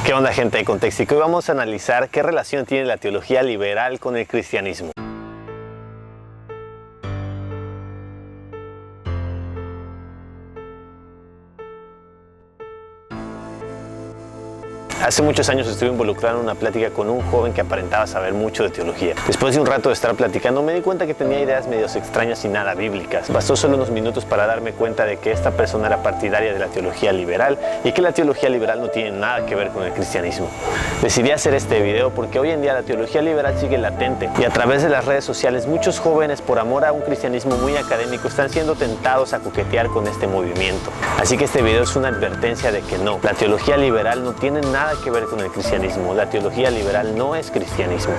¿Qué onda, gente de Contextico? Hoy vamos a analizar qué relación tiene la teología liberal con el cristianismo. Hace muchos años estuve involucrado en una plática con un joven que aparentaba saber mucho de teología. Después de un rato de estar platicando me di cuenta que tenía ideas medio extrañas y nada bíblicas. Bastó solo unos minutos para darme cuenta de que esta persona era partidaria de la teología liberal y que la teología liberal no tiene nada que ver con el cristianismo. Decidí hacer este video porque hoy en día la teología liberal sigue latente y a través de las redes sociales muchos jóvenes, por amor a un cristianismo muy académico, están siendo tentados a coquetear con este movimiento. Así que este video es una advertencia de que no, la teología liberal no tiene nada que ver con el cristianismo. La teología liberal no es cristianismo.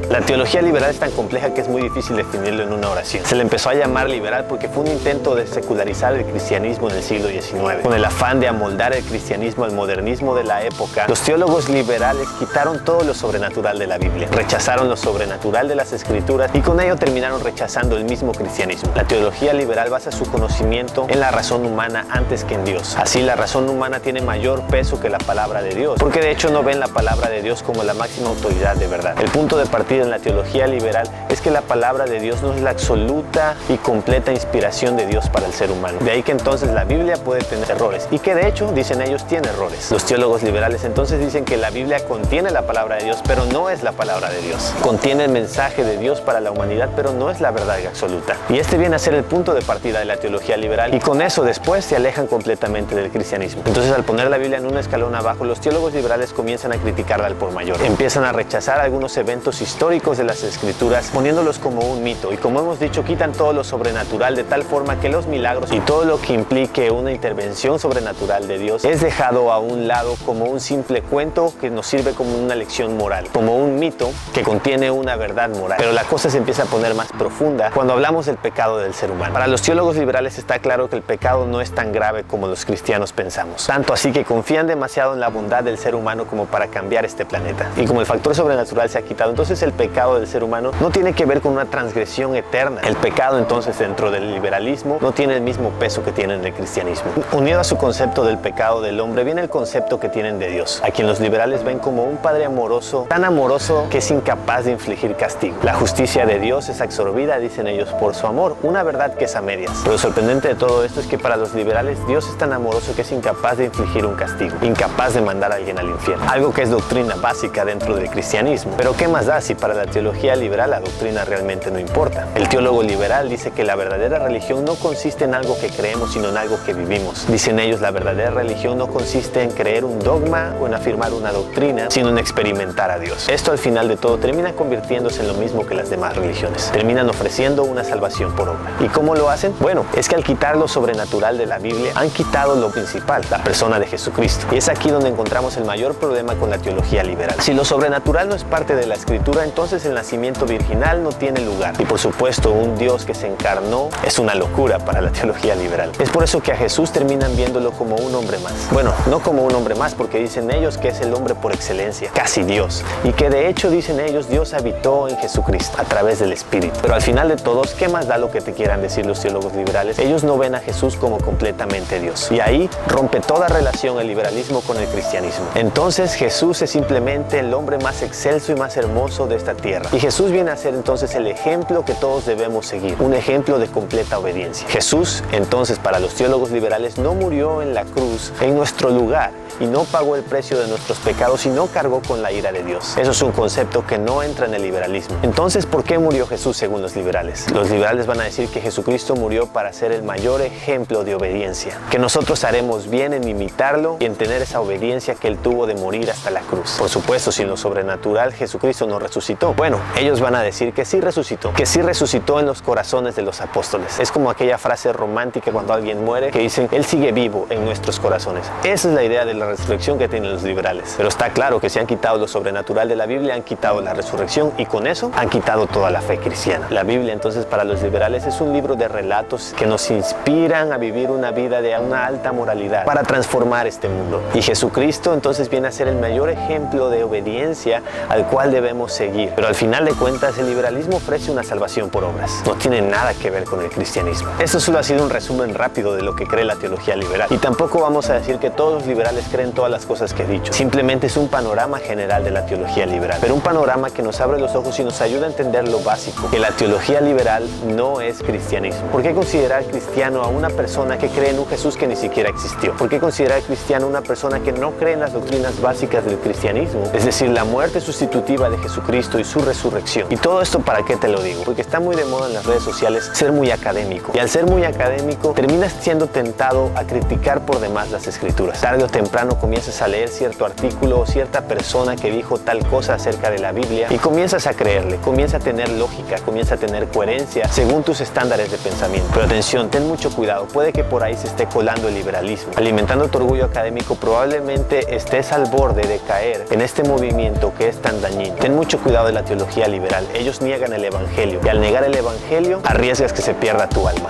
La teología liberal es tan compleja que es muy difícil definirlo en una oración. Se le empezó a llamar liberal porque fue un intento de secularizar el cristianismo en el siglo XIX. Con el afán de amoldar el cristianismo al modernismo de la época, los teólogos liberales quitaron todo lo sobrenatural de la Biblia, rechazaron lo sobrenatural de las Escrituras y con ello terminaron rechazando el mismo cristianismo. La teología liberal basa su conocimiento en la razón humana antes que en Dios. Así, la razón humana tiene mayor peso que la palabra de Dios, porque de hecho no ven la palabra de Dios como la máxima autoridad de verdad. El punto de partida en la teología liberal es que la palabra de Dios no es la absoluta y completa inspiración de Dios para el ser humano. De ahí que entonces la Biblia puede tener errores y que de hecho, dicen ellos, tiene errores. Los teólogos liberales entonces dicen que la Biblia contiene la palabra de Dios, pero no es la palabra de Dios. Contiene el mensaje de Dios para la humanidad, pero no es la verdad absoluta. Y este viene a ser el punto de partida de la teología liberal y con eso después se alejan completamente del cristianismo. Entonces, al poner la Biblia en un escalón abajo, los teólogos liberales comienzan a criticarla al por mayor. Empiezan a rechazar algunos eventos históricos de las Escrituras, poniéndolos como un mito, y como hemos dicho, quitan todo lo sobrenatural de tal forma que los milagros y todo lo que implique una intervención sobrenatural de Dios es dejado a un lado como un simple cuento que nos sirve como una lección moral, como un mito que contiene una verdad moral. Pero la cosa se empieza a poner más profunda cuando hablamos del pecado del ser humano. Para los teólogos liberales está claro que el pecado no es tan grave como los cristianos pensamos, tanto así que confían demasiado en la bondad del ser humano como para cambiar este planeta. Y como el factor sobrenatural se ha quitado, entonces el pecado del ser humano no tiene que ver con una transgresión eterna. El pecado entonces dentro del liberalismo no tiene el mismo peso que tiene en el cristianismo. Unido a su concepto del pecado del hombre viene el concepto que tienen de Dios, a quien los liberales ven como un padre amoroso, tan amoroso que es incapaz de infligir castigo. La justicia de Dios es absorbida, dicen ellos, por su amor, una verdad que es a medias. Pero lo sorprendente de todo esto es que para los liberales Dios es tan amoroso que es incapaz de infligir un castigo, incapaz de mandar a alguien al infierno, algo que es doctrina básica dentro del cristianismo. Pero ¿qué más da si para la teología liberal la doctrina realmente no importa? El teólogo liberal dice que la verdadera religión no consiste en algo que creemos, sino en algo que vivimos. Dicen ellos, la verdadera religión no consiste en creer un dogma o en afirmar una doctrina, sino en experimentar a Dios. Esto al final de todo termina convirtiéndose en lo mismo que las demás religiones. Terminan ofreciendo una salvación por obra. ¿Y cómo lo hacen? Bueno, es que al quitar lo sobrenatural de la Biblia, han quitado lo principal, la persona de Jesucristo. Y es aquí donde encontramos el mayor problema con la teología liberal. Si lo sobrenatural no es parte de la Escritura, entonces el nacimiento virginal no tiene lugar. Y por supuesto, un Dios que se encarnó es una locura para la teología liberal. Es por eso que a Jesús terminan viéndolo como un hombre más. Bueno, no como un hombre más, porque dicen ellos que es el hombre por excelencia, casi Dios. Y que de hecho, dicen ellos, Dios habitó en Jesucristo a través del Espíritu. Pero al final de todos, ¿qué más da lo que te quieran decir los teólogos liberales? Ellos no ven a Jesús como completamente Dios. Y ahí rompe toda relación el liberalismo con el cristianismo. Entonces Jesús es simplemente el hombre más excelso y más hermoso de esta tierra. Y Jesús viene a ser entonces el ejemplo que todos debemos seguir, un ejemplo de completa obediencia. Jesús, entonces, para los teólogos liberales, no murió en la cruz en nuestro lugar y no pagó el precio de nuestros pecados y no cargó con la ira de Dios. Eso es un concepto que no entra en el liberalismo. Entonces, ¿por qué murió Jesús según los liberales? Los liberales van a decir que Jesucristo murió para ser el mayor ejemplo de obediencia, que nosotros haremos bien en imitarlo y en tener esa obediencia que Él tuvo de morir hasta la cruz. Por supuesto, sin lo sobrenatural, Jesucristo no resucitó. Bueno, ellos van a decir que sí resucitó en los corazones de los apóstoles. Es como aquella frase romántica cuando alguien muere que dicen, Él sigue vivo en nuestros corazones. Esa es la idea de la resurrección que tienen los liberales. Pero está claro que si han quitado lo sobrenatural de la Biblia, han quitado la resurrección y con eso han quitado toda la fe cristiana. La Biblia entonces para los liberales es un libro de relatos que nos inspiran a vivir una vida de una alta moralidad para transformar este mundo. Y Jesucristo entonces viene a ser el mayor ejemplo de obediencia al cual debemos seguir. morir. Pero al final de cuentas, el liberalismo ofrece una salvación por obras. No tiene nada que ver con el cristianismo. Esto solo ha sido un resumen rápido de lo que cree la teología liberal. Y tampoco vamos a decir que todos los liberales creen todas las cosas que he dicho. Simplemente es un panorama general de la teología liberal. Pero un panorama que nos abre los ojos y nos ayuda a entender lo básico, que la teología liberal no es cristianismo. ¿Por qué considerar cristiano a una persona que cree en un Jesús que ni siquiera existió? ¿Por qué considerar cristiano a una persona que no cree en las doctrinas básicas del cristianismo? Es decir, la muerte sustitutiva de Jesucristo y su resurrección. Y todo esto, ¿para qué te lo digo? Porque está muy de moda en las redes sociales ser muy académico. Y al ser muy académico, terminas siendo tentado a criticar por demás las escrituras. Tarde o temprano comienzas a leer cierto artículo o cierta persona que dijo tal cosa acerca de la Biblia y comienzas a creerle, comienza a tener lógica, comienza a tener coherencia según tus estándares de pensamiento. Pero atención, ten mucho cuidado, puede que por ahí se esté colando el liberalismo. Alimentando tu orgullo académico, probablemente estés al borde de caer en este movimiento que es tan dañino. Ten mucho cuidado de la teología liberal. Ellos niegan el evangelio y al negar el evangelio arriesgas que se pierda tu alma.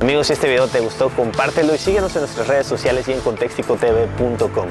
Amigos, si este video te gustó, compártelo y síguenos en nuestras redes sociales y en contexticotv.com.